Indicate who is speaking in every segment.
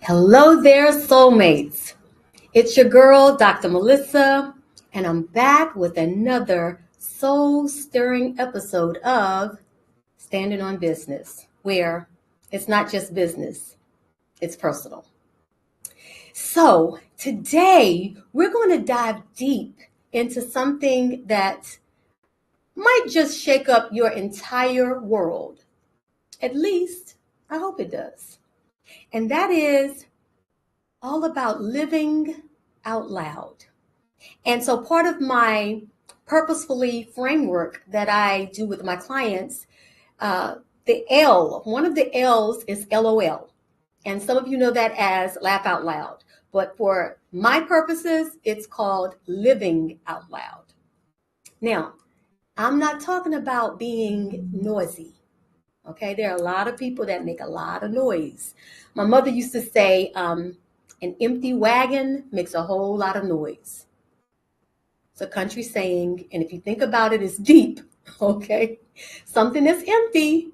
Speaker 1: Hello there, soulmates. It's your girl, Dr. Melissa, and I'm back with another soul-stirring episode of Standing on Business, where it's not just business, it's personal. So today, we're going to dive deep into something that might just shake up your entire world. At least, I hope it does. And that is all about living out loud. And so part of my purposefully framework that I do with my clients, one of the L's is LOL. And some of you know that as laugh out loud. But for my purposes, it's called living out loud. Now, I'm not talking about being noisy. Okay, there are a lot of people that make a lot of noise. My mother used to say, an empty wagon makes a whole lot of noise. It's a country saying, and if you think about it, it's deep, okay? Something that's empty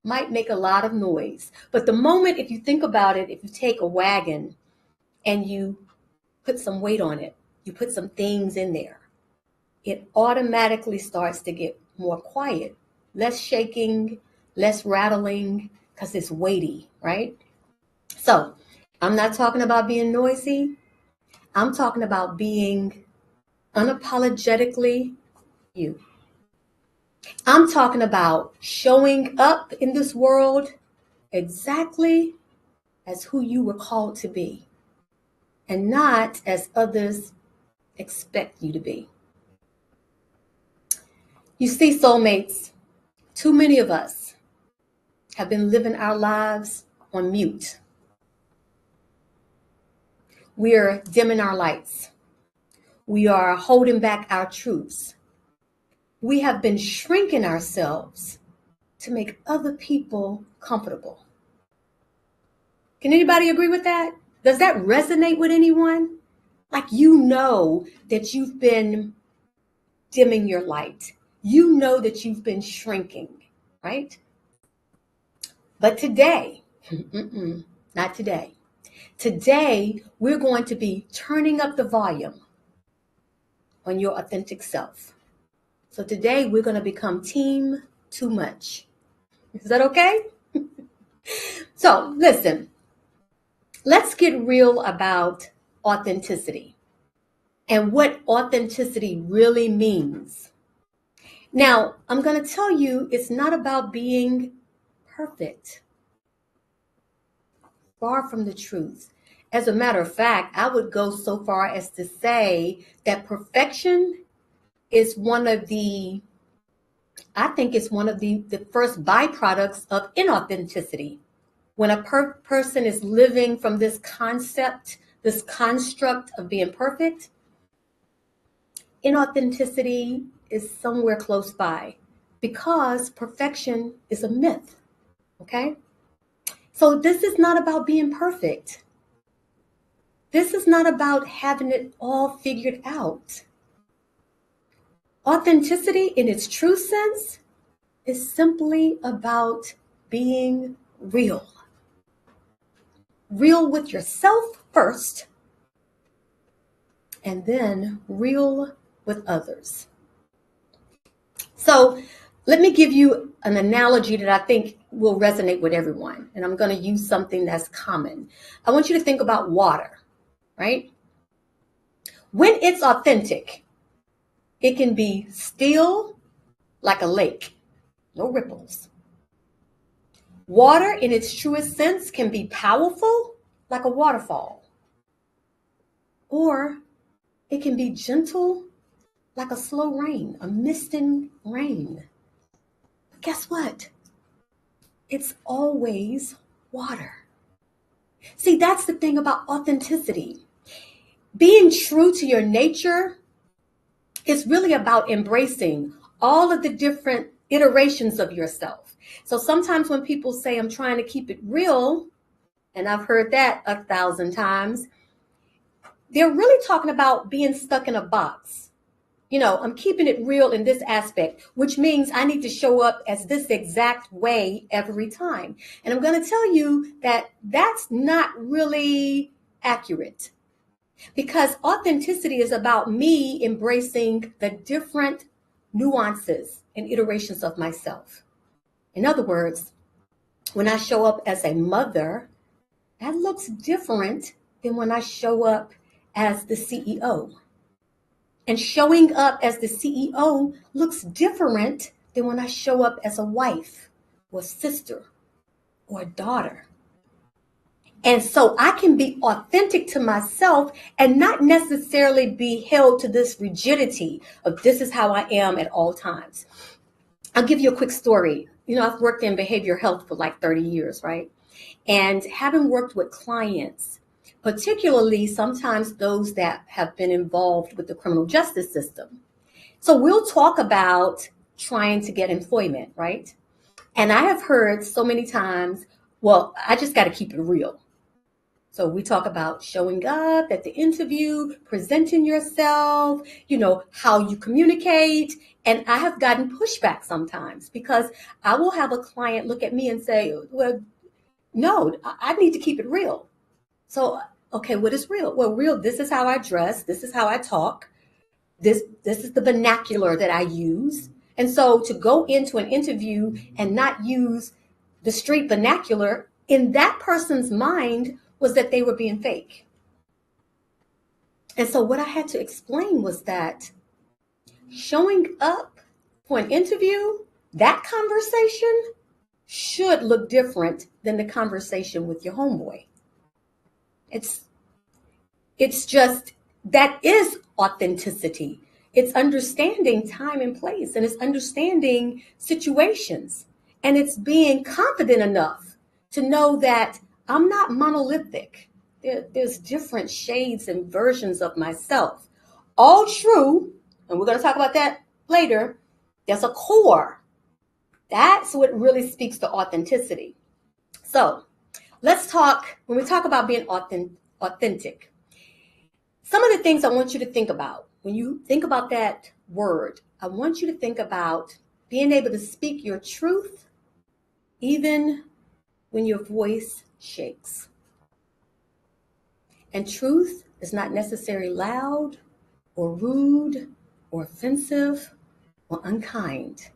Speaker 1: might make a lot of noise. But the moment, if you think about it, if you take a wagon and you put some weight on it, you put some things in there, it automatically starts to get more quiet, less shaking, less rattling, because it's weighty, right? So I'm not talking about being noisy. I'm talking about being unapologetically you. I'm talking about showing up in this world exactly as who you were called to be and not as others expect you to be. You see, soulmates, too many of us have been living our lives on mute. We are dimming our lights. We are holding back our truths. We have been shrinking ourselves to make other people comfortable. Can anybody agree with that? Does that resonate with anyone? Like, you know that you've been dimming your light. You know that you've been shrinking, right? But today, not today. Today, we're going to be turning up the volume on your authentic self. So today, we're going to become team too much. Is that okay? So listen, let's get real about authenticity and what authenticity really means. Now, I'm going to tell you, it's not about being perfect. Far from the truth. As a matter of fact, I would go so far as to say that perfection is one of the first byproducts of inauthenticity. When a person is living from this concept, this construct of being perfect, inauthenticity is somewhere close by because perfection is a myth, okay? So this is not about being perfect. This is not about having it all figured out. Authenticity in its true sense is simply about being real. Real with yourself first, and then real with others. So let me give you an analogy that I think will resonate with everyone. And I'm going to use something that's common. I want you to think about water, right? When it's authentic, it can be still like a lake, no ripples. Water in its truest sense can be powerful like a waterfall. Or it can be gentle like a slow rain, a misting rain. But guess what? It's always water. See, that's the thing about authenticity. Being true to your nature is really about embracing all of the different iterations of yourself. So sometimes when people say, I'm trying to keep it real, and I've heard that 1,000 times, they're really talking about being stuck in a box. I'm keeping it real in this aspect, which means I need to show up as this exact way every time. And I'm going to tell you that that's not really accurate, because authenticity is about me embracing the different nuances and iterations of myself. In other words, when I show up as a mother, that looks different than when I show up as the CEO. And showing up as the CEO looks different than when I show up as a wife or sister or a daughter. And so I can be authentic to myself and not necessarily be held to this rigidity of this is how I am at all times. I'll give you a quick story. I've worked in behavioral health for like 30 years, right? And having worked with clients, particularly sometimes those that have been involved with the criminal justice system. So we'll talk about trying to get employment, right? And I have heard so many times, well, I just got to keep it real. So we talk about showing up at the interview, presenting yourself, how you communicate. And I have gotten pushback sometimes because I will have a client look at me and say, well, no, I need to keep it real. So, okay, what is real? Well, real, this is how I dress. This is how I talk. This is the vernacular that I use. And so to go into an interview and not use the street vernacular, in that person's mind was that they were being fake. And so what I had to explain was that showing up for an interview, that conversation should look different than the conversation with your homeboy. It's just, that is authenticity. It's understanding time and place, and it's understanding situations, and it's being confident enough to know that I'm not monolithic. There's different shades and versions of myself. All true, and we're going to talk about that later. There's a core. That's what really speaks to authenticity. So let's talk, when we talk about being authentic, some of the things I want you to think about. When you think about that word, I want you to think about being able to speak your truth even when your voice shakes. And truth is not necessarily loud or rude or offensive or unkind.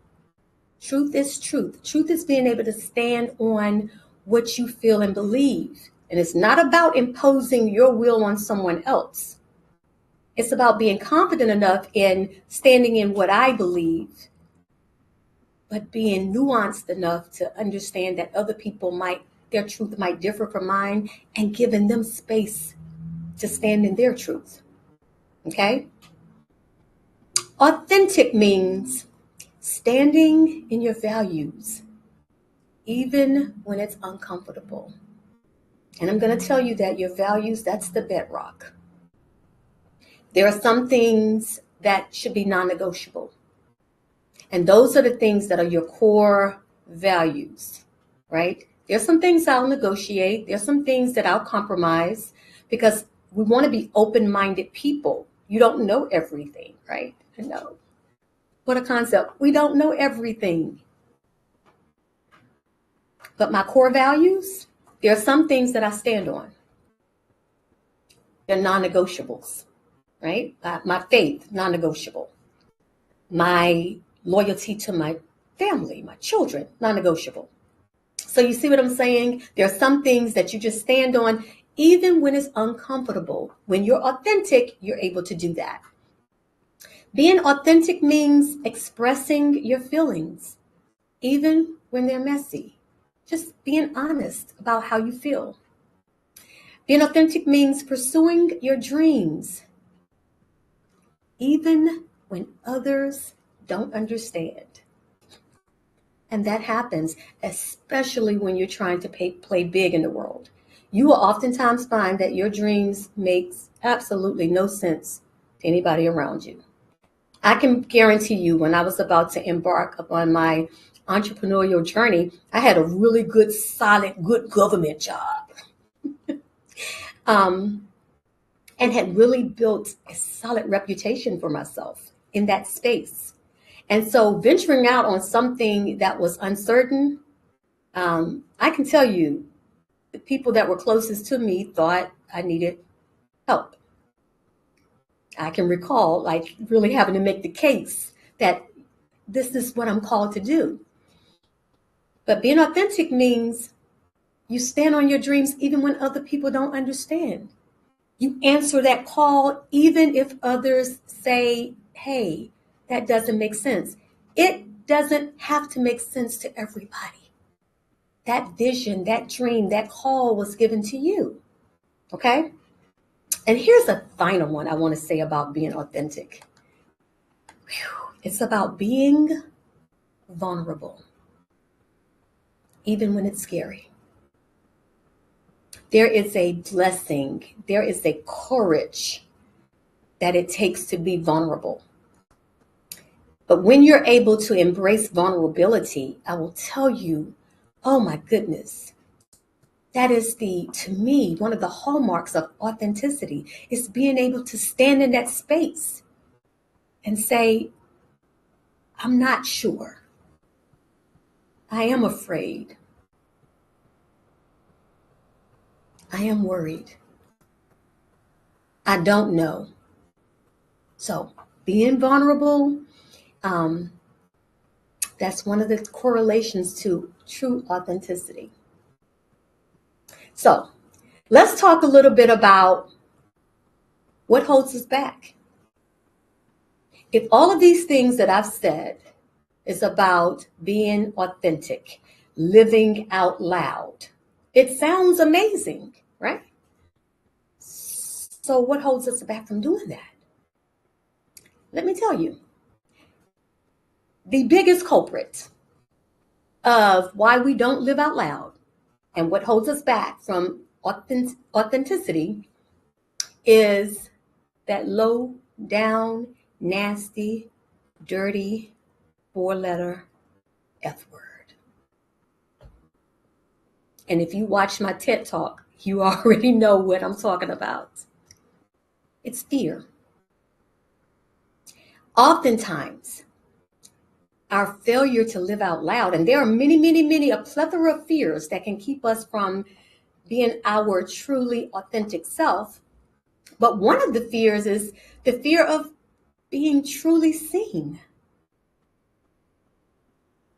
Speaker 1: Truth is truth. Truth is being able to stand on what you feel and believe. And it's not about imposing your will on someone else. It's about being confident enough in standing in what I believe, but being nuanced enough to understand that other people their truth might differ from mine, and giving them space to stand in their truth. Okay? Authentic means standing in your values, even when it's uncomfortable. And I'm going to tell you that your values, that's the bedrock. There are some things that should be non-negotiable. And those are the things that are your core values, right? There's some things I'll negotiate. There's some things that I'll compromise, because we want to be open-minded people. You don't know everything, right? No. What a concept. We don't know everything. But my core values, there are some things that I stand on. They're non-negotiables, right? My faith, non-negotiable. My loyalty to my family, my children, non-negotiable. So you see what I'm saying? There are some things that you just stand on, even when it's uncomfortable. When you're authentic, you're able to do that. Being authentic means expressing your feelings, even when they're messy. Just being honest about how you feel. Being authentic means pursuing your dreams, even when others don't understand. And that happens, especially when you're trying to play big in the world. you will oftentimes find that your dreams makes absolutely no sense to anybody around you. I can guarantee you, when I was about to embark upon my entrepreneurial journey, I had a really good, solid, good government job, um, and had really built a solid reputation for myself in that space. And so venturing out on something that was uncertain, I can tell you, the people that were closest to me thought I needed help. I can recall like really having to make the case that this is what I'm called to do. But being authentic means you stand on your dreams even when other people don't understand. You answer that call even if others say, hey, that doesn't make sense. It doesn't have to make sense to everybody. That vision, that dream, that call was given to you. Okay? And here's a final one I want to say about being authentic. It's about being vulnerable, even when it's scary. There is a blessing, there is a courage that it takes to be vulnerable. But when you're able to embrace vulnerability, I will tell you, oh my goodness, that is to me, one of the hallmarks of authenticity is being able to stand in that space and say, I'm not sure. I am afraid. I am worried. I don't know. So being vulnerable, that's one of the correlations to true authenticity. So let's talk a little bit about what holds us back. If all of these things that I've said is about being authentic, living out loud, it sounds amazing, right? So what holds us back from doing that? Let me tell you, the biggest culprit of why we don't live out loud and what holds us back from authenticity is that low down, nasty, dirty, four-letter F word. And if you watch my TED Talk, you already know what I'm talking about. It's fear. Oftentimes, our failure to live out loud, and there are many, a plethora of fears that can keep us from being our truly authentic self. But one of the fears is the fear of being truly seen.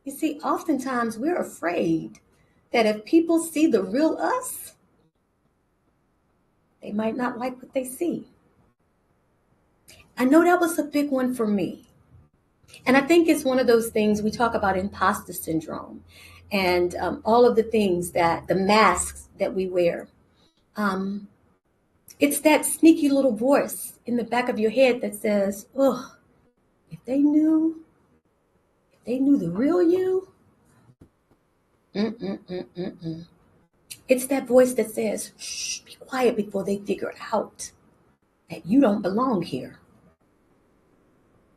Speaker 1: You see, oftentimes we're afraid that if people see the real us, they might not like what they see. I know that was a big one for me. And I think it's one of those things we talk about, imposter syndrome, and all of the things that the masks that we wear. It's that sneaky little voice in the back of your head that says, oh, if they knew the real you, It's that voice that says, shh, be quiet before they figure out that you don't belong here.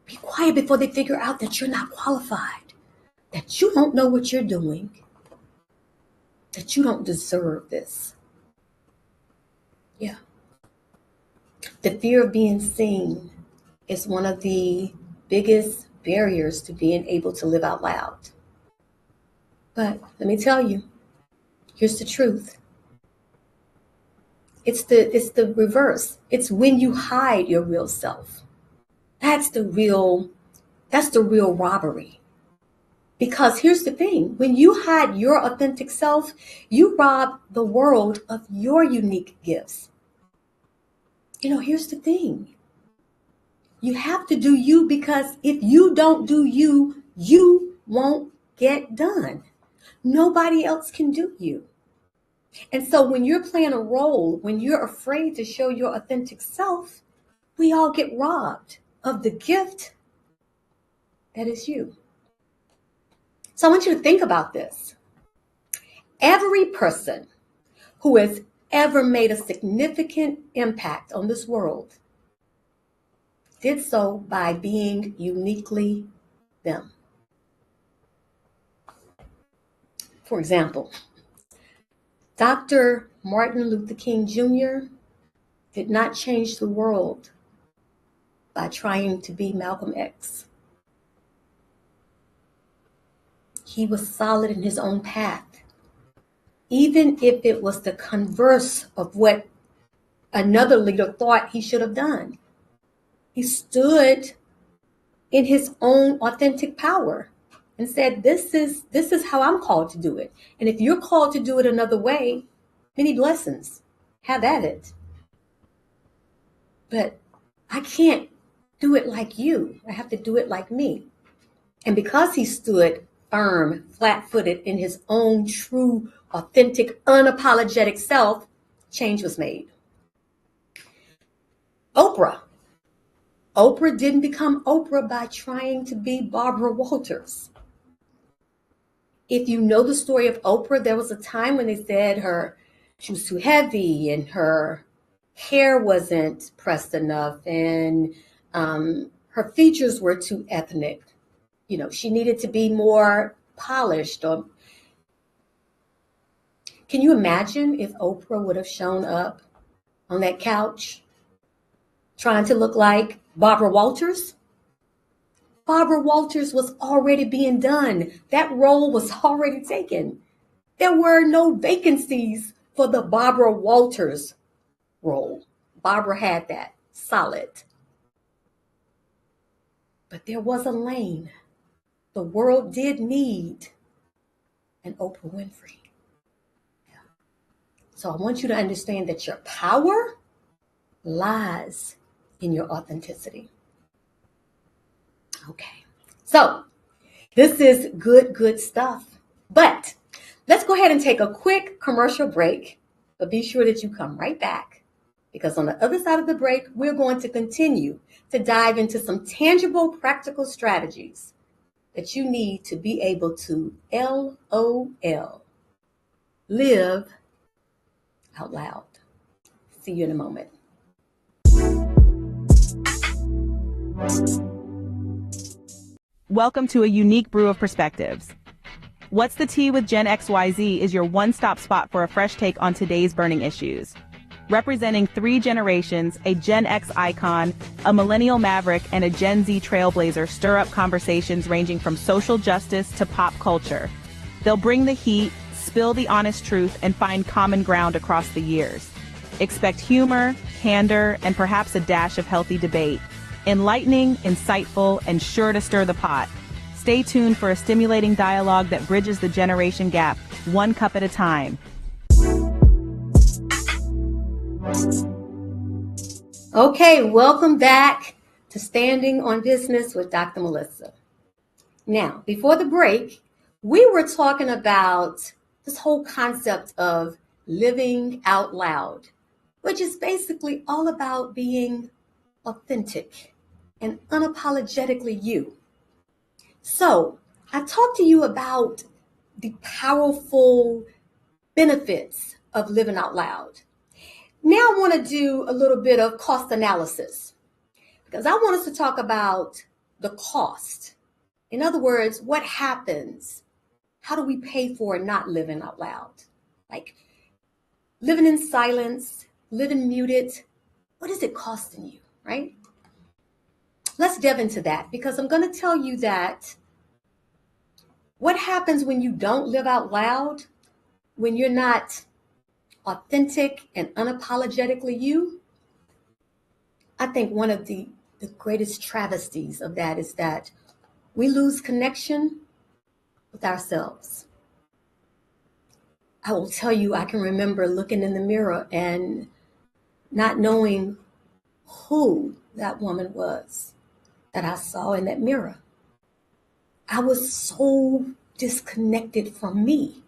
Speaker 1: Be quiet before they figure out that you're not qualified, that you don't know what you're doing, that you don't deserve this. Yeah. The fear of being seen is one of the biggest barriers to being able to live out loud. But let me tell you, here's the truth. It's the reverse. It's when you hide your real self. That's the real robbery. Because here's the thing, when you hide your authentic self, you rob the world of your unique gifts. Here's the thing. You have to do you, because if you don't do you, you won't get done. Nobody else can do you. And so when you're playing a role, when you're afraid to show your authentic self, we all get robbed of the gift that is you. So I want you to think about this. Every person who has ever made a significant impact on this world did so by being uniquely them. For example, Dr. Martin Luther King Jr. did not change the world by trying to be Malcolm X. He was solid in his own path, even if it was the converse of what another leader thought he should have done. He stood in his own authentic power and said, this is how I'm called to do it. And if you're called to do it another way, many blessings. Have at it. But I can't do it like you. I have to do it like me. And because he stood firm, flat-footed in his own true, authentic, unapologetic self, change was made. Oprah didn't become Oprah by trying to be Barbara Walters. If you know the story of Oprah, there was a time when they said she was too heavy and her hair wasn't pressed enough and her features were too ethnic. You know, she needed to be more polished. Or can you imagine if Oprah would have shown up on that couch trying to look like Barbara Walters? Barbara Walters was already being done. That role was already taken. There were no vacancies for the Barbara Walters role. Barbara had that solid. But there was a lane. The world did need an Oprah Winfrey. So I want you to understand that your power lies in your authenticity. Okay, so this is good stuff. But let's go ahead and take a quick commercial break, but be sure that you come right back, because on the other side of the break, we're going to continue to dive into some tangible, practical strategies that you need to be able to LOL, live out loud. See you in a moment.
Speaker 2: Welcome to a unique brew of perspectives. What's the Tea with Gen XYZ is your one-stop spot for a fresh take on today's burning issues. Representing 3 generations, a Gen X icon, a millennial maverick, and a Gen Z trailblazer stir up conversations ranging from social justice to pop culture. They'll bring the heat, spill the honest truth, and find common ground across the years. Expect humor, candor, and perhaps a dash of healthy debate. Enlightening, insightful, and sure to stir the pot. Stay tuned for a stimulating dialogue that bridges the generation gap, one cup at a time.
Speaker 1: Okay, welcome back to Standing on Business with Dr. Melissa. Now, before the break, we were talking about this whole concept of living out loud, which is basically all about being authentic and unapologetically you. So I talked to you about the powerful benefits of living out loud. Now I want to do a little bit of cost analysis, because I want us to talk about the cost. In other words, what happens? How do we pay for not living out loud? Like living in silence, living muted. What is it costing you, right? Let's delve into that, because I'm going to tell you that what happens when you don't live out loud, when you're not authentic and unapologetically you. I think one of the greatest travesties of that is that we lose connection with ourselves. I will tell you, I can remember looking in the mirror and not knowing who that woman was that I saw in that mirror. I was so disconnected from me.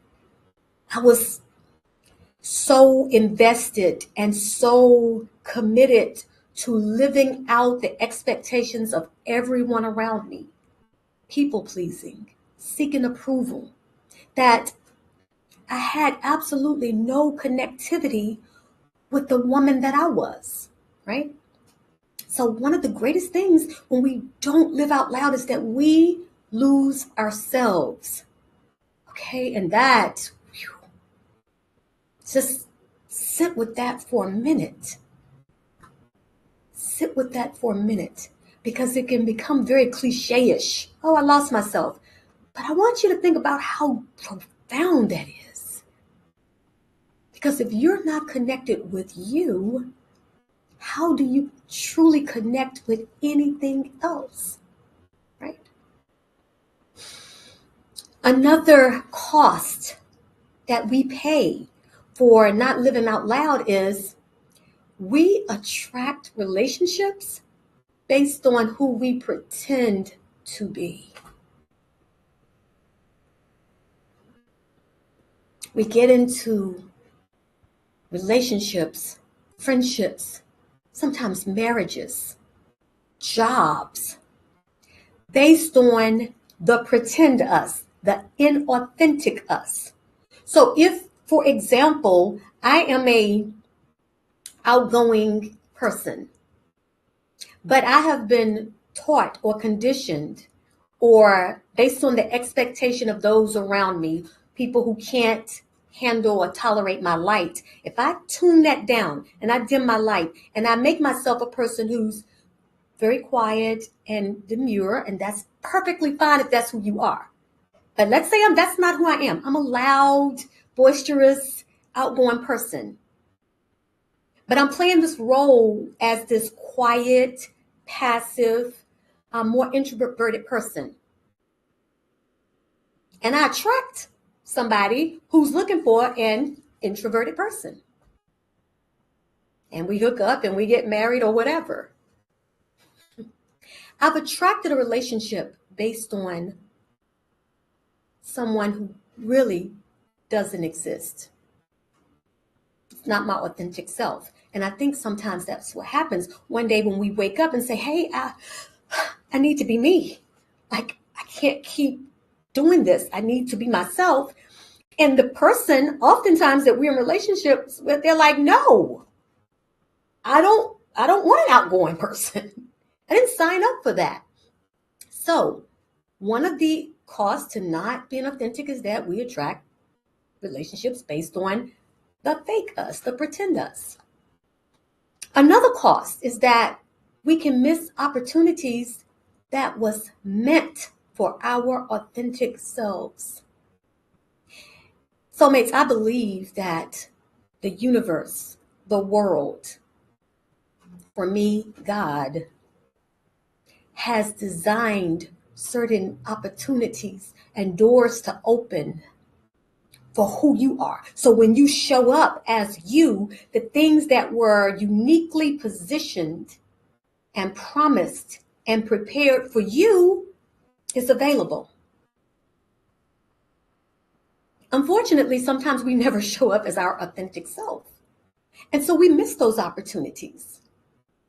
Speaker 1: I was so invested and so committed to living out the expectations of everyone around me, people pleasing, seeking approval, that I had absolutely no connectivity with the woman that I was, right? So one of the greatest things when we don't live out loud is that we lose ourselves. Okay, and that, just sit with that for a minute. Sit with that for a minute, because it can become very cliche-ish. Oh, I lost myself. But I want you to think about how profound that is. Because if you're not connected with you, how do you truly connect with anything else, right? Another cost that we pay for not living out loud is we attract relationships based on who we pretend to be. We get into relationships, friendships, sometimes marriages, jobs, based on the pretend us, the inauthentic us. So if, for example, I am a outgoing person, but I have been taught or conditioned or based on the expectation of those around me, people who can't handle or tolerate my light, if I tune that down and I dim my light and I make myself a person who's very quiet and demure, and that's perfectly fine if that's who you are. But let's say that's not who I am. I'm a loud, boisterous, outgoing person. But I'm playing this role as this quiet, passive, more introverted person. And I attract somebody who's looking for an introverted person. And we hook up and we get married or whatever. I've attracted a relationship based on someone who really doesn't exist. It's not my authentic self. And I think sometimes that's what happens one day when we wake up and say, hey, I need to be me. Like, I can't keep doing this. I need to be myself. And the person oftentimes that we're in relationships with, they're like, no, I don't want an outgoing person. I didn't sign up for that. So one of the costs to not being authentic is that we attract relationships based on the fake us, the pretend us. Another cost is that we can miss opportunities that was meant for our authentic selves. Soulmates, I believe that the universe, the world, for me, God, has designed certain opportunities and doors to open for who you are. So when you show up as you, the things that were uniquely positioned and promised and prepared for you is available. Unfortunately, sometimes we never show up as our authentic self. And so we miss those opportunities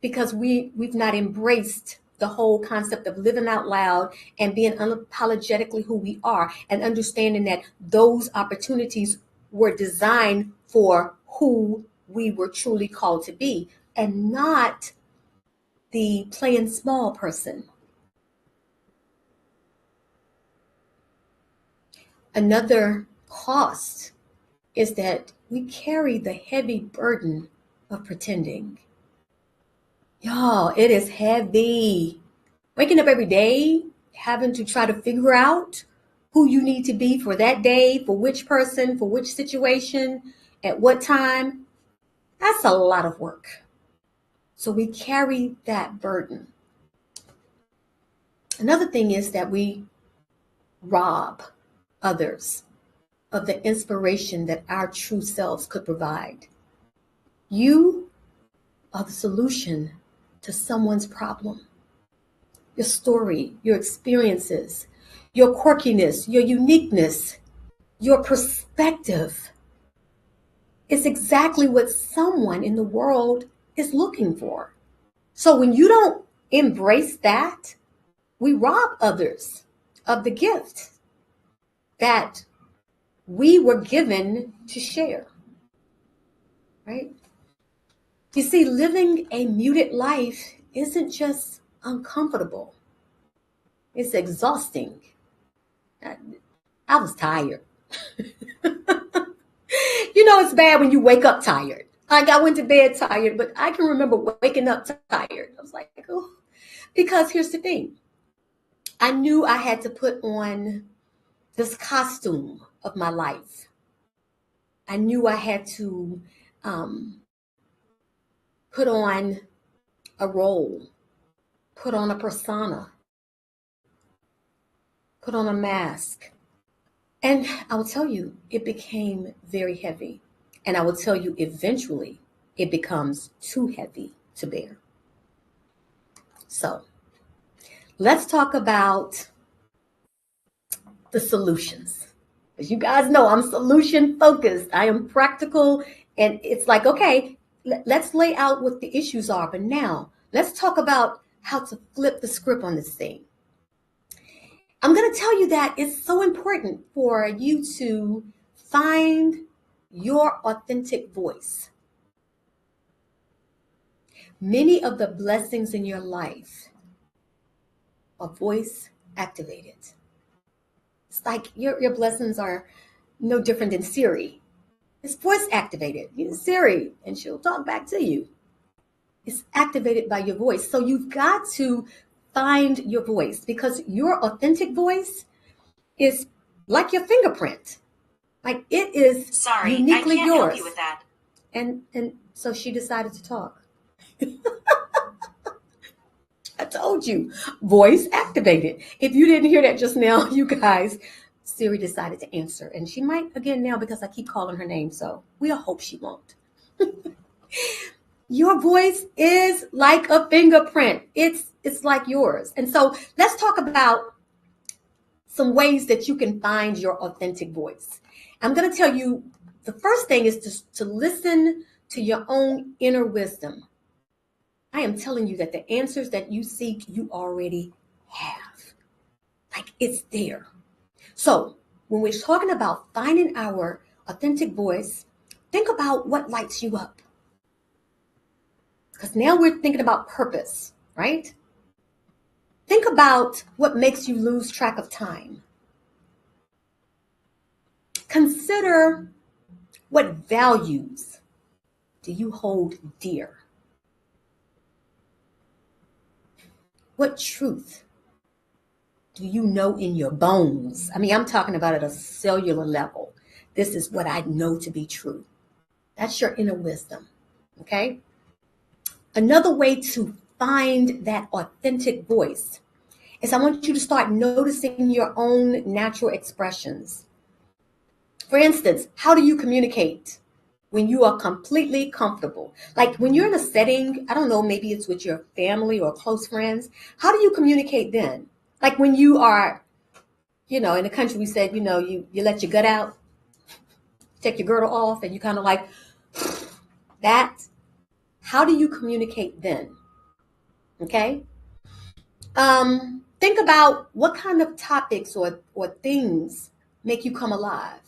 Speaker 1: because we've not embraced the whole concept of living out loud and being unapologetically who we are, and understanding that those opportunities were designed for who we were truly called to be, and not the playing small person. Another cost is that we carry the heavy burden of pretending. Y'all, it is heavy. Waking up every day, having to try to figure out who you need to be for that day, for which person, for which situation, at what time. That's a lot of work. So we carry that burden. Another thing is that we rob others of the inspiration that our true selves could provide. You are the solution to someone's problem. Your story, your experiences, your quirkiness, your uniqueness, your perspective is exactly what someone in the world is looking for. So when you don't embrace that, we rob others of the gift that we were given to share, right? You see, living a muted life isn't just uncomfortable, it's exhausting. I, I was tired. It's bad when you wake up tired. Like I went to bed tired, but I can remember waking up tired. I was like, oh, because here's the thing. I knew I had to put on this costume of my life. I knew I had to um, put on a role, put on a persona, put on a mask. And I will tell you, it became very heavy. And I will tell you, eventually, it becomes too heavy to bear. So let's talk about the solutions. As you guys know, I'm solution focused. I am practical. And it's like, okay, let's lay out what the issues are. But now let's talk about how to flip the script on this thing. I'm going to tell you that it's so important for you to find your authentic voice. Many of the blessings in your life are voice activated. It's like your blessings are no different than Siri. It's voice activated. Use Siri and she'll talk back to you. It's activated by your voice. So you've got to find your voice because your authentic voice is like your fingerprint. Like it is
Speaker 2: Sorry,
Speaker 1: uniquely
Speaker 2: I can't
Speaker 1: yours.
Speaker 2: help you with that.
Speaker 1: And so she decided to talk. I told you, voice activated. If you didn't hear that just now, you guys, Siri decided to answer. And she might again now because I keep calling her name. So we'll hope she won't. Your voice is like a fingerprint. It's like yours. And so let's talk about some ways that you can find your authentic voice. I'm going to tell you the first thing is to listen to your own inner wisdom. I am telling you that the answers that you seek, you already have. Like it's there. So when we're talking about finding our authentic voice, think about what lights you up. Because now we're thinking about purpose, right? Think about what makes you lose track of time. Consider what values do you hold dear? What truth do you know in your bones? I mean, I'm talking about at a cellular level. This is what I know to be true. That's your inner wisdom, okay? Another way to find that authentic voice is I want you to start noticing your own natural expressions. For instance, how do you communicate when you are completely comfortable? Like when you're in a setting, I don't know, maybe it's with your family or close friends. How do you communicate then? Like when you are, in the country we said, you let your gut out, take your girdle off, and you kind of like that. How do you communicate then? Okay. Think about what kind of topics or things make you come alive.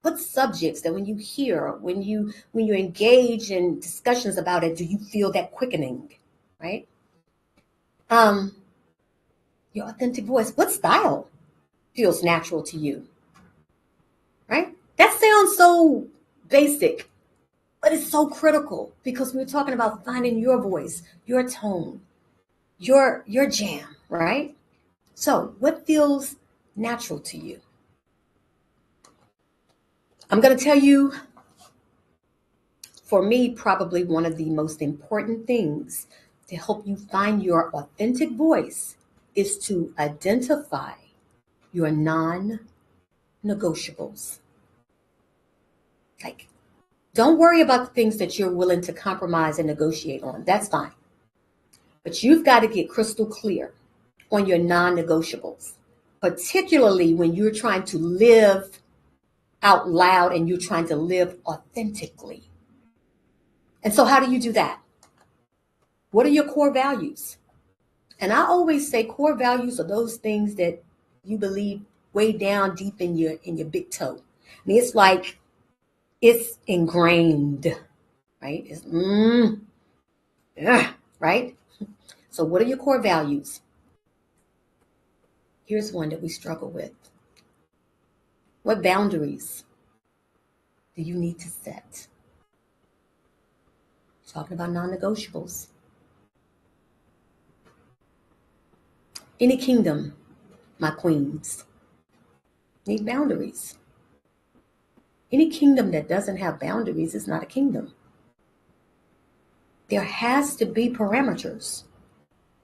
Speaker 1: What subjects that when you hear, when you engage in discussions about it, do you feel that quickening, right? Um, your authentic voice. What style feels natural to you, right? That sounds so basic, but it's so critical because we're talking about finding your voice, your tone, your jam, right? So, what feels natural to you? I'm going to tell you, for me, probably one of the most important things to help you find your authentic voice is to identify your non-negotiables. Like, don't worry about the things that you're willing to compromise and negotiate on. That's fine. But you've got to get crystal clear on your non-negotiables, particularly when you're trying to live out loud and you're trying to live authentically. And so how do you do that? What are your core values? And I always say core values are those things that you believe way down deep in your big toe. I mean, it's like it's ingrained, right? Ugh, right? So what are your core values? Here's one that we struggle with. What boundaries do you need to set? Talking about non-negotiables. Any kingdom, my queens, need boundaries. Any kingdom that doesn't have boundaries is not a kingdom. There has to be parameters.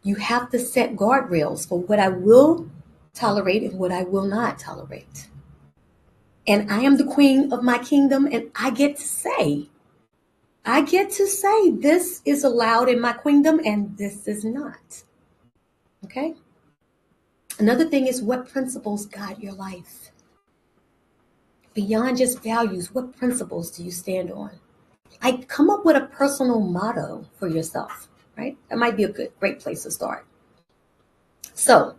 Speaker 1: You have to set guardrails for what I will tolerate and what I will not tolerate. And I am the queen of my kingdom, and I get to say this is allowed in my kingdom and this is not. Okay? Another thing is, what principles guide your life? Beyond just values, what principles do you stand on? Like, come up with a personal motto for yourself, right? That might be a great place to start. So,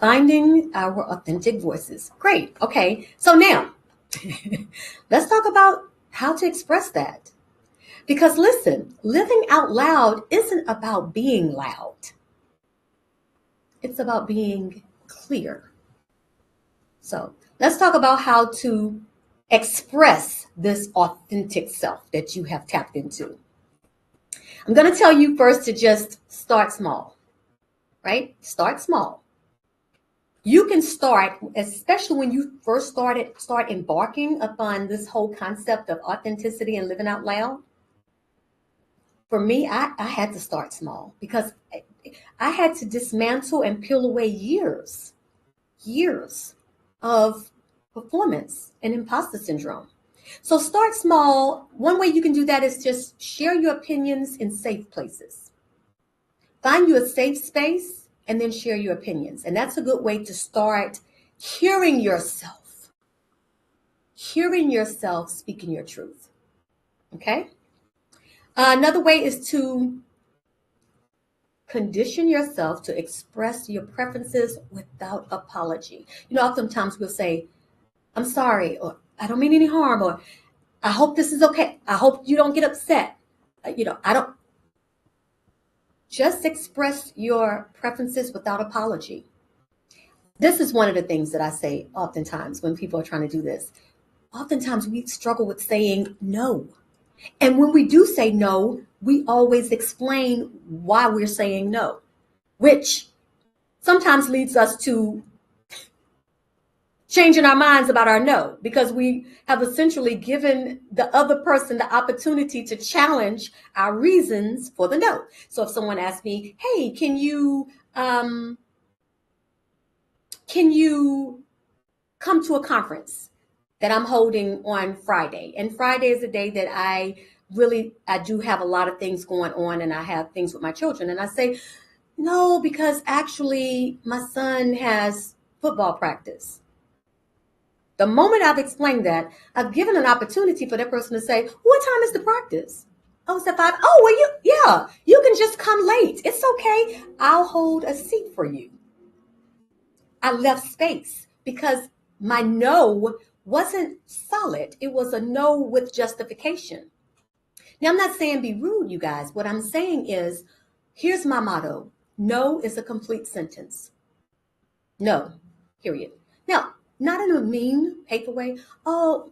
Speaker 1: finding our authentic voices. Great. Okay. So now, let's talk about how to express that. Because listen, living out loud isn't about being loud. It's about being clear. So let's talk about how to express this authentic self that you have tapped into. I'm going to tell you first to just start small, right? Start small. You can start, especially when you first start embarking upon this whole concept of authenticity and living out loud. For me, I had to start small because I had to dismantle and peel away years of performance and imposter syndrome. So start small. One way you can do that is just share your opinions in safe places. Find you a safe space and then share your opinions. And that's a good way to start hearing yourself speaking your truth. Okay? Another way is to condition yourself to express your preferences without apology. Oftentimes we'll say, I'm sorry, or I don't mean any harm, or I hope this is okay. I hope you don't get upset. I don't. Just express your preferences without apology. This is one of the things that I say oftentimes when people are trying to do this. Oftentimes we struggle with saying no. And when we do say no, we always explain why we're saying no, which sometimes leads us to changing our minds about our no, because we have essentially given the other person the opportunity to challenge our reasons for the no. So if someone asks me, hey, can you come to a conference that I'm holding on Friday? And Friday is a day that I do have a lot of things going on, and I have things with my children. And I say, no, because actually my son has football practice. The moment I've explained that, I've given an opportunity for that person to say, what time is the practice? Oh, it's at 5. Oh, well, you can just come late. It's okay. I'll hold a seat for you. I left space because my no wasn't solid. It was a no with justification. Now, I'm not saying be rude, you guys. What I'm saying is, here's my motto. No is a complete sentence. No, period. Now, not in a mean, hateful way. Oh,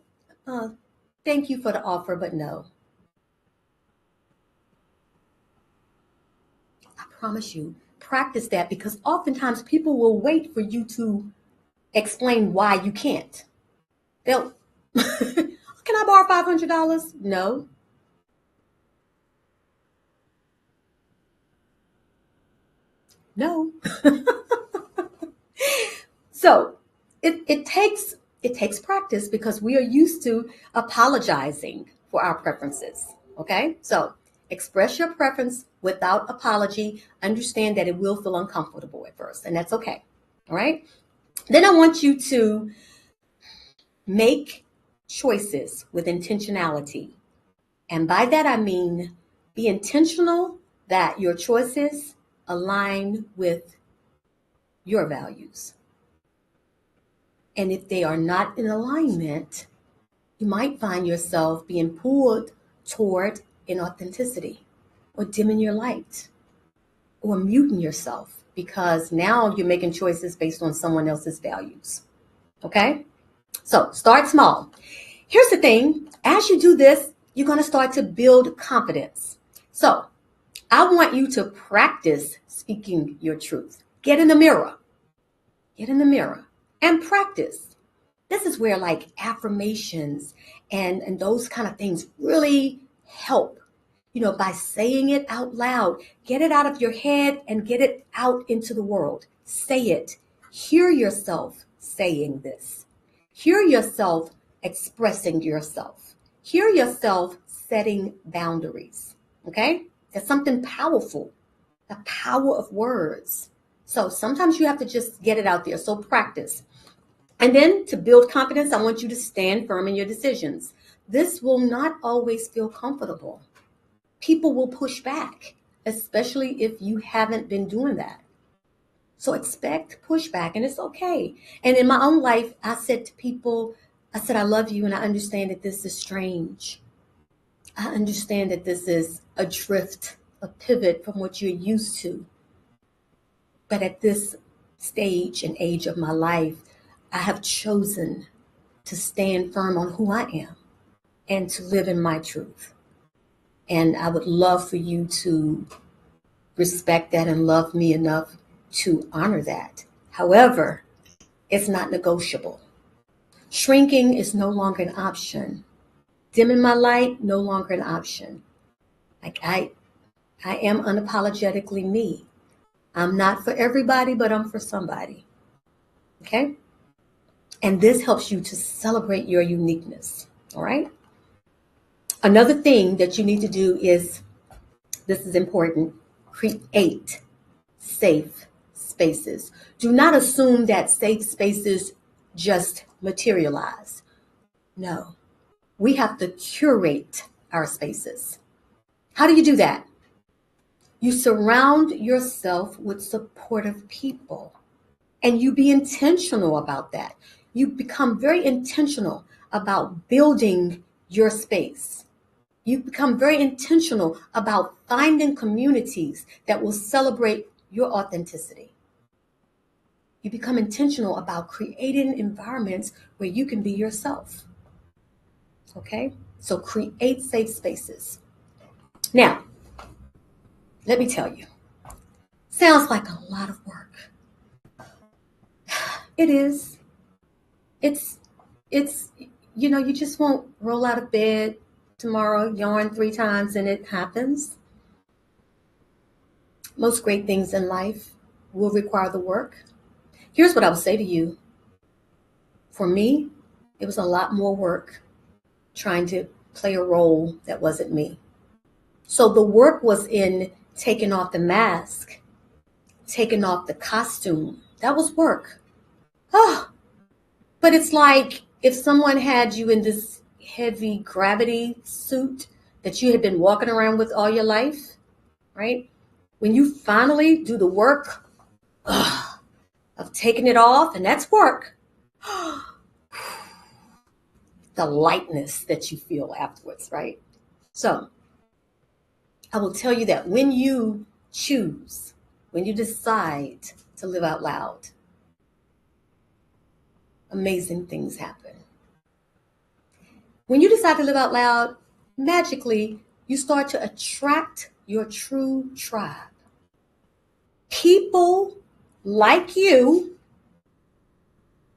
Speaker 1: thank you for the offer, but no. I promise you, practice that, because oftentimes people will wait for you to explain why you can't. They'll, can I borrow $500? No. No. So it takes practice, because we are used to apologizing for our preferences. Okay? So express your preference without apology. Understand that it will feel uncomfortable at first, and that's okay. All right? Then I want you to make choices with intentionality. And by that I mean, be intentional that your choices align with your values. And if they are not in alignment, you might find yourself being pulled toward inauthenticity or dimming your light or muting yourself because now you're making choices based on someone else's values. Okay? So start small. Here's the thing. As you do this, you're going to start to build confidence. So I want you to practice speaking your truth. Get in the mirror. Get in the mirror and practice. This is where like affirmations and those kind of things really help. You know, by saying it out loud, get it out of your head and get it out into the world. Say it. Hear yourself saying this. Hear yourself expressing yourself. Hear yourself setting boundaries. Okay? That's something powerful. The power of words. So sometimes you have to just get it out there. So practice. And then to build confidence, I want you to stand firm in your decisions. This will not always feel comfortable. People will push back, especially if you haven't been doing that. So expect pushback, and it's okay. And in my own life, I said to people, I said, I love you, and I understand that this is strange. I understand that this is a drift, a pivot from what you're used to. But at this stage and age of my life, I have chosen to stand firm on who I am and to live in my truth. And I would love for you to respect that and love me enough to honor that. However, it's not negotiable. Shrinking is no longer an option. Dimming my light, no longer an option. Like I am unapologetically me. I'm not for everybody, but I'm for somebody. Okay? And this helps you to celebrate your uniqueness. All right? Another thing that you need to do is, this is important, create safe spaces. Do not assume that safe spaces just materialize. No, we have to curate our spaces. How do you do that? You surround yourself with supportive people and you be intentional about that. You become very intentional about building your space. You become very intentional about finding communities that will celebrate your authenticity. You become intentional about creating environments where you can be yourself. Okay? So create safe spaces. Now, let me tell you, sounds like a lot of work. It is. It's, you just won't roll out of bed tomorrow, yawn 3 times, and it happens. Most great things in life will require the work. Here's what I would say to you. For me, it was a lot more work trying to play a role that wasn't me. So the work was in taking off the mask, taking off the costume. That was work. Oh, but it's like if someone had you in this heavy gravity suit that you had been walking around with all your life, right? When you finally do the work of taking it off, and that's work, the lightness that you feel afterwards, right? So I will tell you that when you choose, when you decide to live out loud, amazing things happen. When you decide to live out loud, magically, you start to attract your true tribe. People like you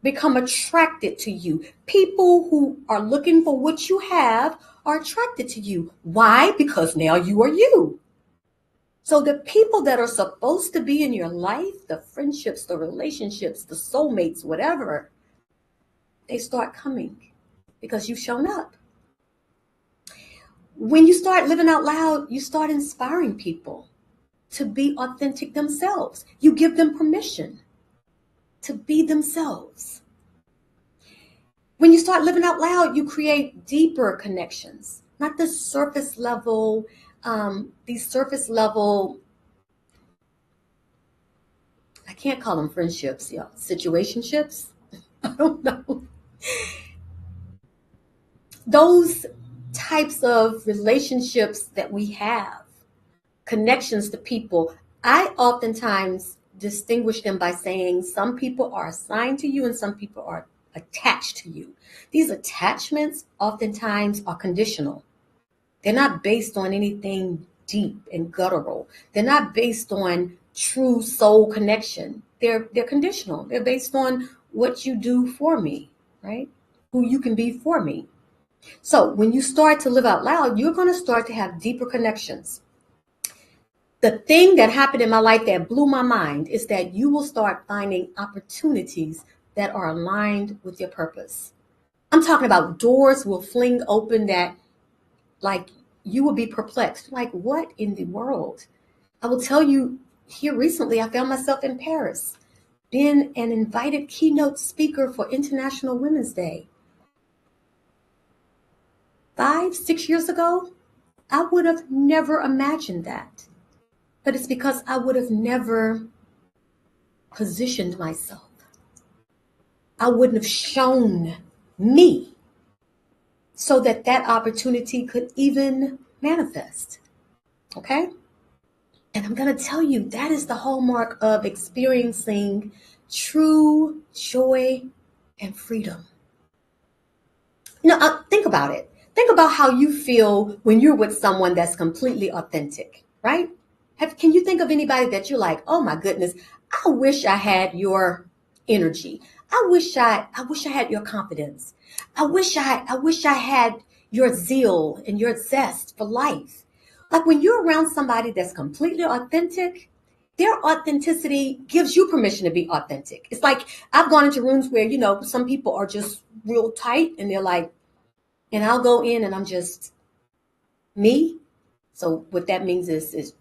Speaker 1: become attracted to you. People who are looking for what you have are attracted to you. Why? Because now you are you. So the people that are supposed to be in your life, the friendships, the relationships, the soulmates, whatever, they start coming because you've shown up. When you start living out loud, you start inspiring people to be authentic themselves. You give them permission to be themselves. When you start living out loud, you create deeper connections, not the surface level, these surface level, I can't call them friendships, situationships. I don't know. Those types of relationships that we have, connections to people, I oftentimes distinguish them by saying some people are assigned to you and some people are attached to you. These attachments oftentimes are conditional. They're not based on anything deep and guttural. They're not based on true soul connection. They're conditional. They're based on what you do for me, right? Who you can be for me. So when you start to live out loud, you're going to start to have deeper connections. The thing that happened in my life that blew my mind is that you will start finding opportunities that are aligned with your purpose. I'm talking about doors will fling open that, like, you will be perplexed. Like, what in the world? I will tell you, here recently, I found myself in Paris, being an invited keynote speaker for International Women's Day. 5, 6 years ago, I would have never imagined that. But it's because I would have never positioned myself. I wouldn't have shown me so that that opportunity could even manifest. Okay? And I'm going to tell you, that is the hallmark of experiencing true joy and freedom. Think about it. Think about how you feel when you're with someone that's completely authentic, right? Can you think of anybody that you're like, oh my goodness, I wish I had your energy. I wish I had your confidence. I wish I had your zeal and your zest for life. Like when you're around somebody that's completely authentic, their authenticity gives you permission to be authentic. It's like I've gone into rooms where, some people are just real tight and they're like, and I'll go in and I'm just me. So what that means is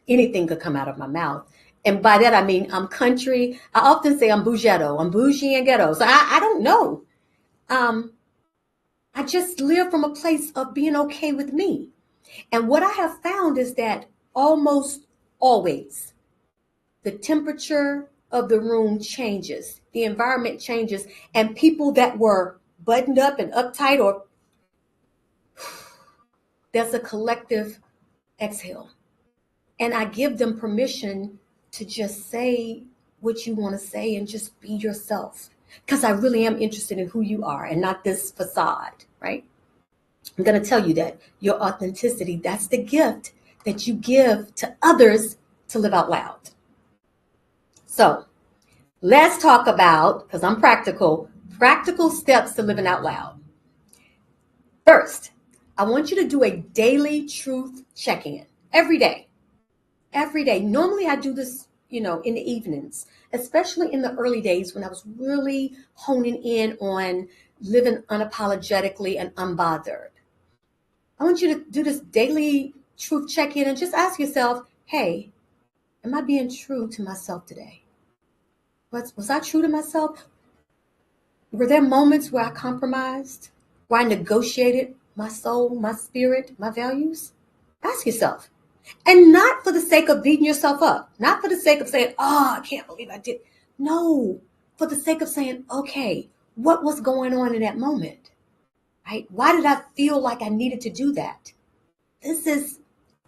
Speaker 1: anything could come out of my mouth. And by that, I mean, I'm country. I often say I'm bougetto. I'm bougie and ghetto. So I don't know. I just live from a place of being okay with me. And what I have found is that almost always the temperature of the room changes, the environment changes, and people that were buttoned up and uptight, or there's a collective exhale. And I give them permission to just say what you want to say and just be yourself. Because I really am interested in who you are and not this facade, right? I'm going to tell you that your authenticity, that's the gift that you give to others to live out loud. So let's talk about, because I'm practical steps to living out loud. First, I want you to do a daily truth check-in every day. Every day. Normally I do this, in the evenings, especially in the early days when I was really honing in on living unapologetically and unbothered. I want you to do this daily truth check-in and just ask yourself, hey, am I being true to myself today? Was I true to myself? Were there moments where I compromised, where I negotiated my soul, my spirit, my values? Ask yourself. And not for the sake of beating yourself up, not for the sake of saying, oh, I can't believe I did. No, for the sake of saying, okay, what was going on in that moment, right? Why did I feel like I needed to do that? This is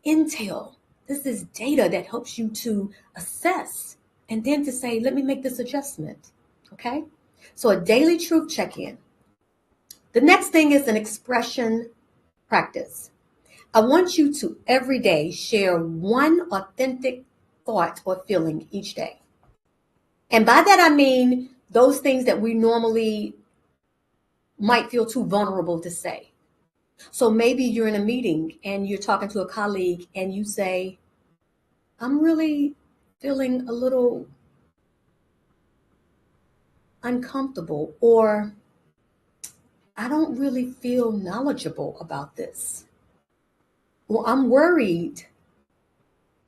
Speaker 1: intel. This is data that helps you to assess and then to say, let me make this adjustment, okay? So a daily truth check-in. The next thing is an expression practice. I want you to every day share one authentic thought or feeling each day. And by that, I mean those things that we normally might feel too vulnerable to say. So maybe you're in a meeting and you're talking to a colleague and you say, I'm really feeling a little uncomfortable, or I don't really feel knowledgeable about this. Well, I'm worried.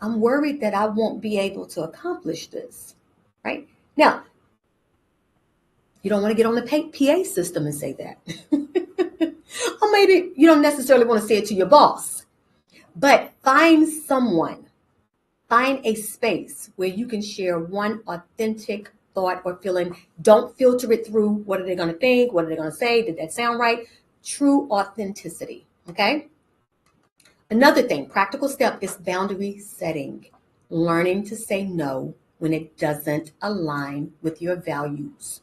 Speaker 1: I'm worried that I won't be able to accomplish this, right? Now, you don't want to get on the PA system and say that. Or maybe you don't necessarily want to say it to your boss, but find a space where you can share one authentic thought or feeling. Don't filter it through, what are they going to think? What are they going to say? Did that sound right? true authenticity, okay? Another thing, practical step is boundary setting, learning to say no when it doesn't align with your values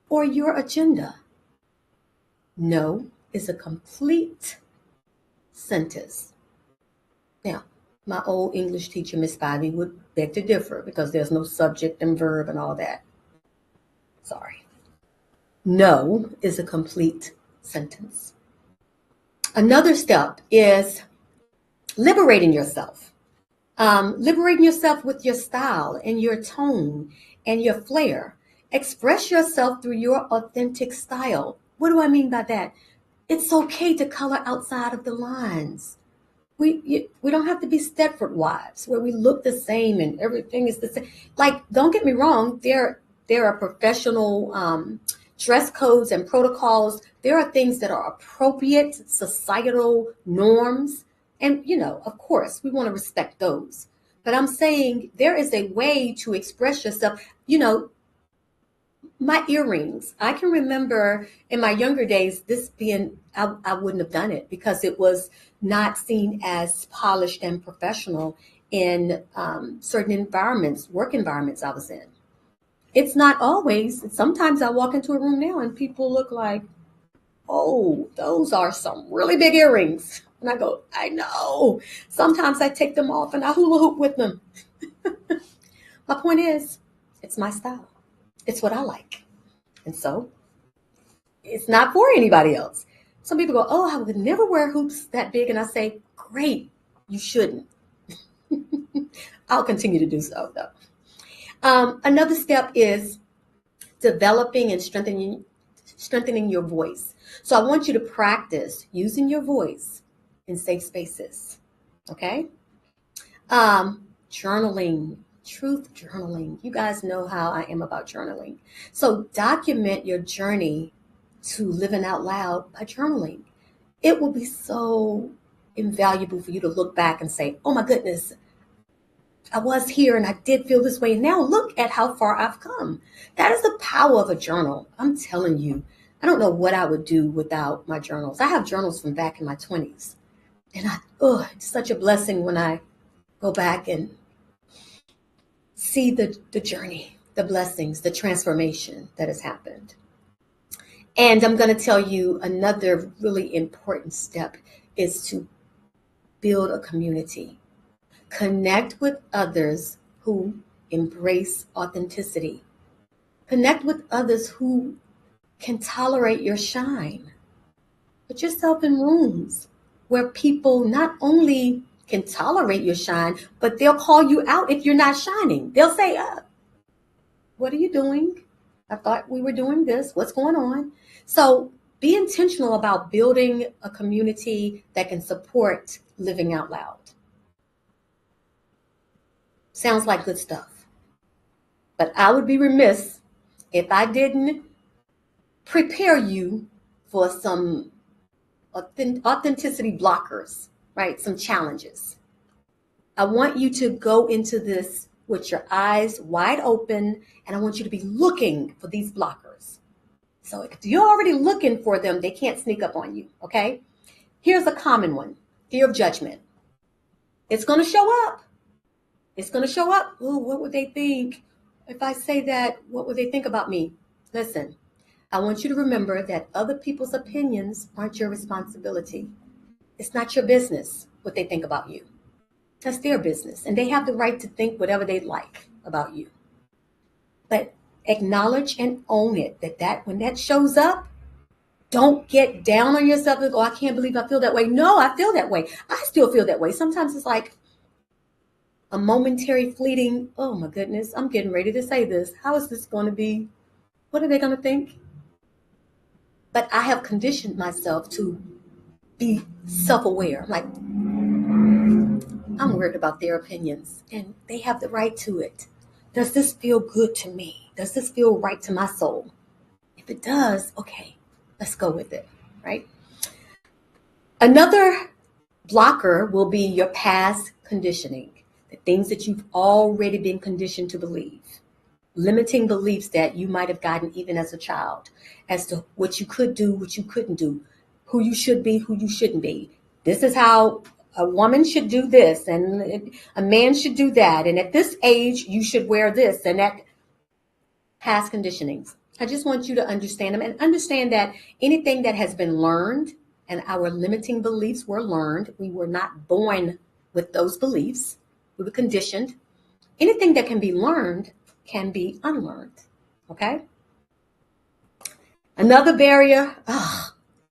Speaker 1: or your agenda. No is a complete sentence. Now, my old English teacher, Miss Spivey, would beg to differ because there's no subject and verb and all that. Sorry. No is a complete sentence. Another step is liberating yourself. Liberating yourself with your style and your tone and your flair. Express yourself through your authentic style. What do I mean by that? It's okay to color outside of the lines. We don't have to be Stepford wives where we look the same and everything is the same. Like, don't get me wrong, there are professional dress codes and protocols. There are things that are appropriate societal norms. And, of course, we want to respect those. But I'm saying there is a way to express yourself. My earrings, I can remember in my younger days, this being, I wouldn't have done it because it was not seen as polished and professional in certain environments, work environments I was in. It's not always. Sometimes I walk into a room now and people look like, oh, those are some really big earrings. And I go, I know. Sometimes I take them off and I hula hoop with them. My point is, it's my style. It's what I like. And so it's not for anybody else. Some people go, oh, I would never wear hoops that big. And I say, great, you shouldn't. I'll continue to do so, though. Another step is developing and strengthening your voice. So I want you to practice using your voice in safe spaces. Okay? Journaling, truth journaling. You guys know how I am about journaling. So document your journey to living out loud by journaling. It will be so invaluable for you to look back and say, oh my goodness, I was here and I did feel this way. Now look at how far I've come. That is the power of a journal. I'm telling you, I don't know what I would do without my journals. I have journals from back in my 20s. And it's such a blessing when I go back and see the journey, the blessings, the transformation that has happened. And I'm going to tell you another really important step is to build a community. Connect with others who embrace authenticity. Connect with others who can tolerate your shine. Put yourself in rooms where people not only can tolerate your shine, but they'll call you out if you're not shining. They'll say, what are you doing? I thought we were doing this. What's going on? So be intentional about building a community that can support living out loud. Sounds like good stuff. But I would be remiss if I didn't prepare you for some authenticity blockers, right? Some challenges. I want you to go into this with your eyes wide open, and I want you to be looking for these blockers. So if you're already looking for them, they can't sneak up on you, okay? Here's a common one, fear of judgment. It's going to show up. It's going to show up. Oh, what would they think? If I say that, what would they think about me? Listen, I want you to remember that other people's opinions aren't your responsibility. It's not your business what they think about you. That's their business, and they have the right to think whatever they like about you. But acknowledge and own it, that when that shows up, don't get down on yourself and go, I can't believe I feel that way. No, I feel that way. I still feel that way. Sometimes it's like a momentary fleeting, oh my goodness, I'm getting ready to say this. How is this going to be? What are they going to think? But I have conditioned myself to be self-aware. I'm like, I'm worried about their opinions, and they have the right to it. Does this feel good to me? Does this feel right to my soul? If it does, okay, let's go with it, right? Another blocker will be your past conditioning, the things that you've already been conditioned to believe, limiting beliefs that you might have gotten even as a child as to what you could do, what you couldn't do. who you should be, who you shouldn't be. This is how a woman should do this, and a man should do that. And at this age, you should wear this, and that past conditionings. I just want you to understand them and understand that anything that has been learned, and our limiting beliefs were learned. We were not born with those beliefs. We were conditioned. Anything that can be learned can be unlearned. Okay? Another barrier,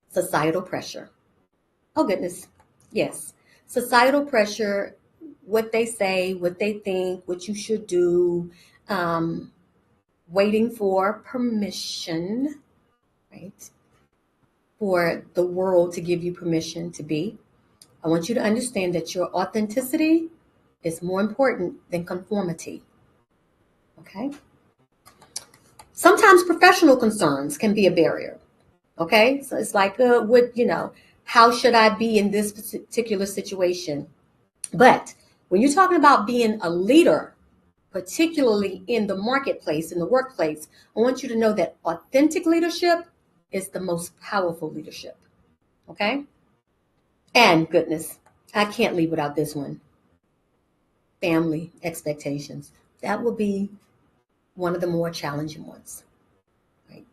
Speaker 1: societal pressure. Oh, goodness. Yes. Societal pressure, what they say, what they think, what you should do, waiting for permission, right? For the world to give you permission to be. I want you to understand that your authenticity is more important than conformity. Okay? Sometimes professional concerns can be a barrier. Okay? So it's like, how should I be in this particular situation? But when you're talking about being a leader, particularly in the marketplace, in the workplace, I want you to know that authentic leadership is the most powerful leadership. Okay? And goodness, I can't leave without this one. Family expectations. That will be one of the more challenging ones. Right?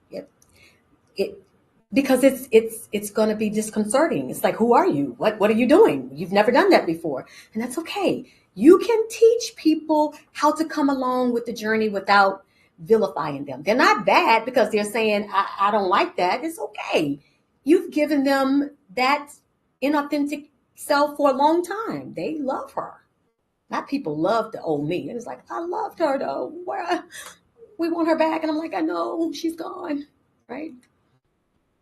Speaker 1: Because it's going to be disconcerting. It's like, who are you? What are you doing? You've never done that before. And that's okay. You can teach people how to come along with the journey without vilifying them. They're not bad because they're saying, I don't like that. It's okay. You've given them that inauthentic self for a long time. They love her. Not people love the old me. It's like, I loved her though. We want her back. And I'm like, I know she's gone. Right?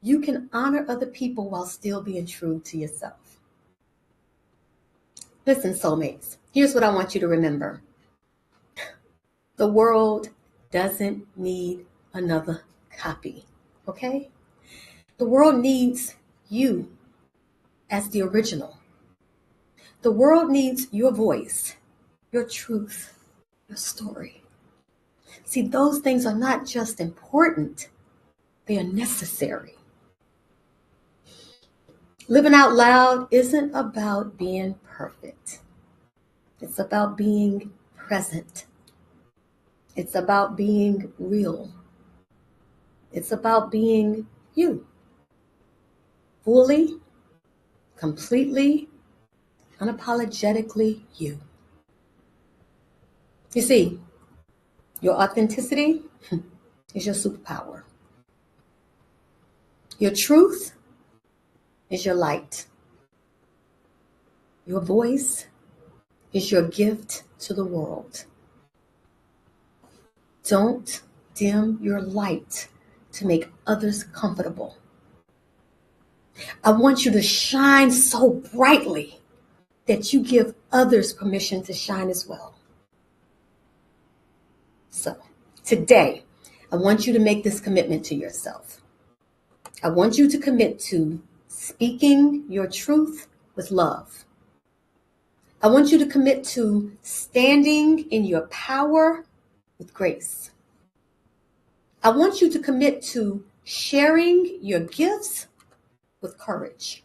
Speaker 1: You can honor other people while still being true to yourself. Listen, soulmates, here's what I want you to remember. The world doesn't need another copy, okay? The world needs you as the original. The world needs your voice, your truth, your story. See, those things are not just important, they are necessary. Living out loud isn't about being perfect. It's about being present. It's about being real. It's about being you. Fully, completely, unapologetically you. You see, your authenticity is your superpower. Your truth is your light. Your voice is your gift to the world. Don't dim your light to make others comfortable. I want you to shine so brightly that you give others permission to shine as well. So today, I want you to make this commitment to yourself. I want you to commit to speaking your truth with love. I want you to commit to standing in your power with grace. I want you to commit to sharing your gifts with courage.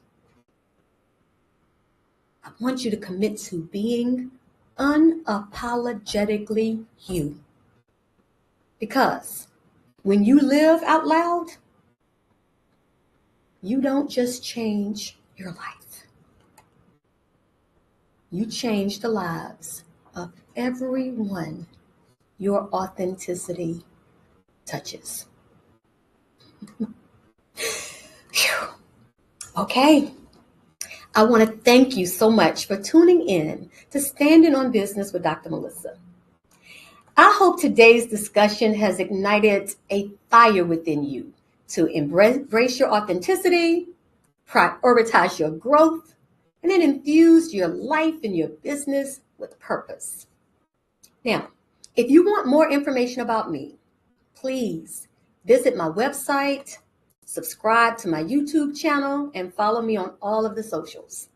Speaker 1: I want you to commit to being unapologetically you. Because when you live out loud, you don't just change your life. You change the lives of everyone your authenticity touches. Okay. I want to thank you so much for tuning in to Standing on Business with Dr. Melissa. I hope today's discussion has ignited a fire within you to embrace your authenticity, prioritize your growth, and then infuse your life and your business with purpose. Now, if you want more information about me, please visit my website, subscribe to my YouTube channel, and follow me on all of the socials.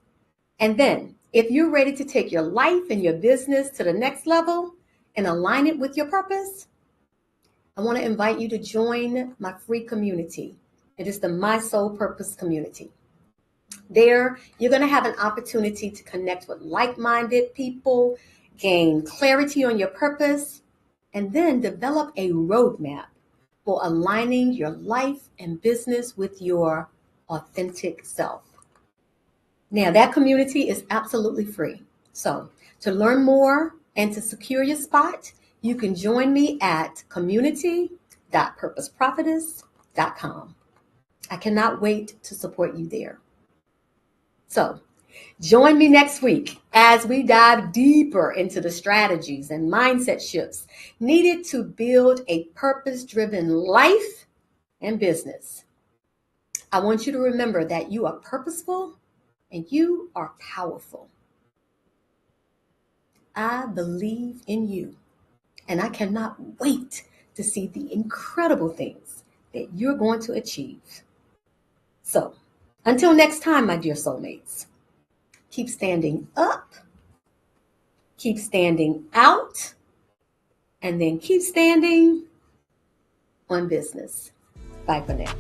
Speaker 1: And then, if you're ready to take your life and your business to the next level and align it with your purpose, I want to invite you to join my free community. It is the My Soul Purpose community. There, you're going to have an opportunity to connect with like-minded people, gain clarity on your purpose, and then develop a roadmap for aligning your life and business with your authentic self. Now, that community is absolutely free. So, to learn more and to secure your spot, you can join me at community.purposeprofitess.com. I cannot wait to support you there. So, join me next week as we dive deeper into the strategies and mindset shifts needed to build a purpose-driven life and business. I want you to remember that you are purposeful and you are powerful. I believe in you, and I cannot wait to see the incredible things that you're going to achieve. So, until next time, my dear soulmates, keep standing up, keep standing out, and then keep standing on business. Bye for now.